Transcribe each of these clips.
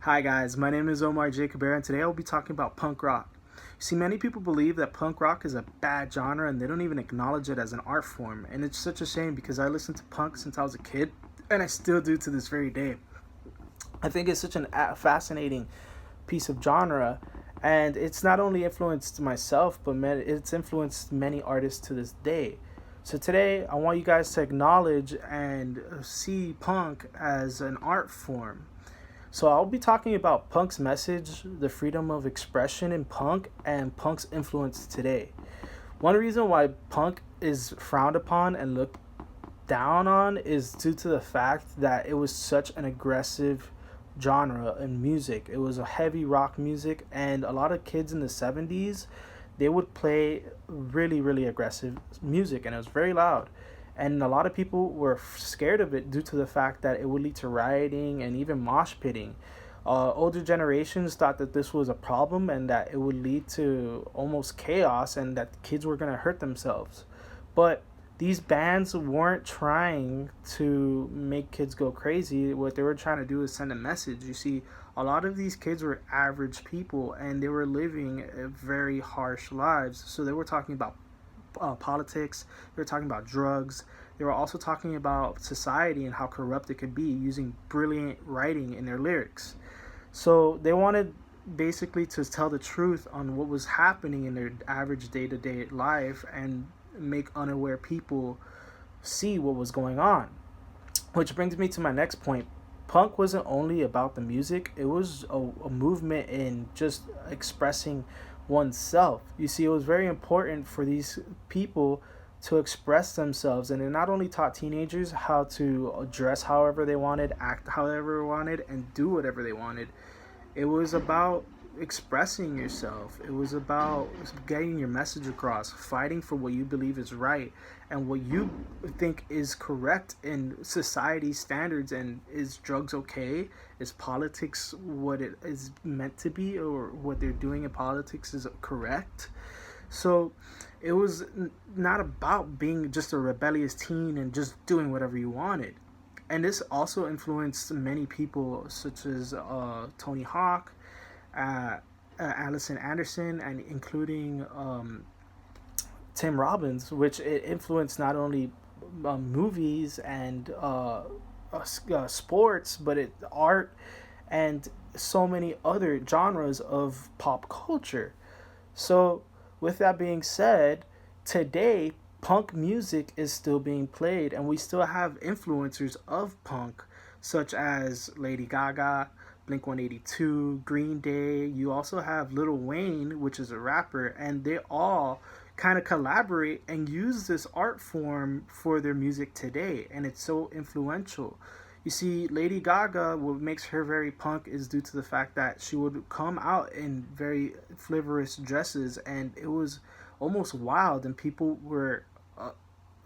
Hi guys, my name is Omar Jacober and today I'll be talking about punk rock. See, many people believe that punk rock is a bad genre and they don't even acknowledge it as an art form, and it's such a shame because I listened to punk since I was a kid and I still do to this very day. I think it's such a fascinating piece of genre, and it's not only influenced myself but it's influenced many artists to this day. So today I want you guys to acknowledge and see punk as an art form. So I'll be talking about punk's message, the freedom of expression in punk, and punk's influence today. One reason why punk is frowned upon and looked down on is due to the fact that it was such an aggressive genre in music. It was a heavy rock music, and a lot of kids in the 70s, they would play really aggressive music, and it was very loud. And a lot of people were scared of it due to the fact that it would lead to rioting and even mosh pitting. Older generations thought that this was a problem and that it would lead to almost chaos and that kids were going to hurt themselves. But these bands weren't trying to make kids go crazy. What they were trying to do is send a message. You see, a lot of these kids were average people and they were living very harsh lives. So they were talking about politics, they were talking about drugs, they were also talking about society and how corrupt it could be using brilliant writing in their lyrics. So they wanted basically to tell the truth on what was happening in their average day-to-day life and make unaware people see what was going on. Which brings me to my next point. Punk wasn't only about the music, it was a movement in just expressing oneself. You see, it was very important for these people to express themselves, and it not only taught teenagers how to dress however they wanted, act however they wanted, and do whatever they wanted. It was about expressing yourself. It was about getting your message across, fighting for what you believe is right and what you think is correct in society standards. And is drugs okay? Is politics what it is meant to be, or what they're doing in politics is correct? So it was not about being just a rebellious teen and just doing whatever you wanted. And this also influenced many people, such as Tony Hawk, uh, Allison Anderson, and including Tim Robbins, which it influenced not only movies and sports, but art and so many other genres of pop culture. So, with that being said, today punk music is still being played, and we still have influencers of punk, such as Lady Gaga, Blink 182, Green Day. You also have Lil Wayne, which is a rapper, and they all kind of collaborate and use this art form for their music today, and it's so influential. You see, Lady Gaga, what makes her very punk is due to the fact that she would come out in very flavorous dresses, and it was almost wild, and people were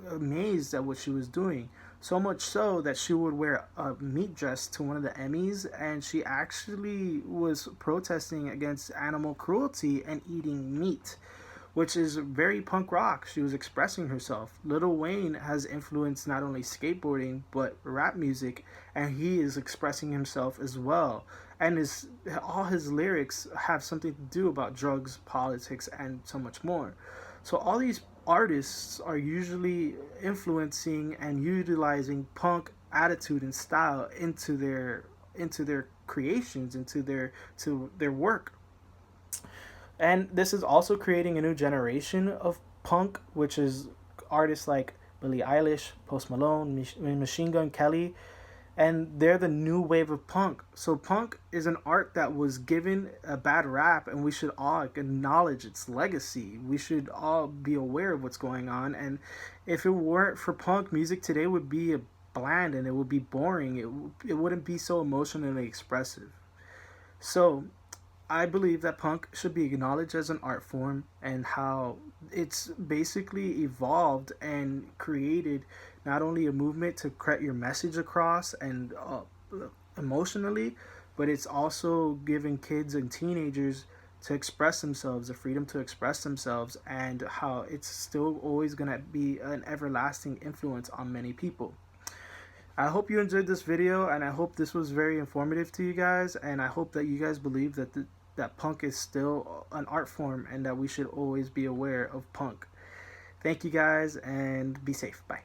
amazed at what she was doing. So much so that she would wear a meat dress to one of the Emmys, and she actually was protesting against animal cruelty and eating meat, which is very punk rock. She was expressing herself. Lil Wayne has influenced not only skateboarding but rap music, and he is expressing himself as well. And all his lyrics have something to do about drugs, politics, and so much more. So all these artists are usually influencing and utilizing punk attitude and style into their creations, to their work. And this is also creating a new generation of punk, which is artists like Billie Eilish, Post Malone, Machine Gun Kelly, and they're the new wave of punk. So punk is an art that was given a bad rap, and we should all acknowledge its legacy. We should all be aware of what's going on, and if it weren't for punk, music today would be bland and it would be boring. It wouldn't be so emotionally expressive. So I believe that punk should be acknowledged as an art form, and how it's basically evolved and created not only a movement to get your message across and emotionally, but it's also giving kids and teenagers to express themselves, the freedom to express themselves, and how it's still always going to be an everlasting influence on many people. I hope you enjoyed this video, and I hope this was very informative to you guys, and I hope that you guys believe that that punk is still an art form and that we should always be aware of punk. Thank you guys, and be safe. Bye.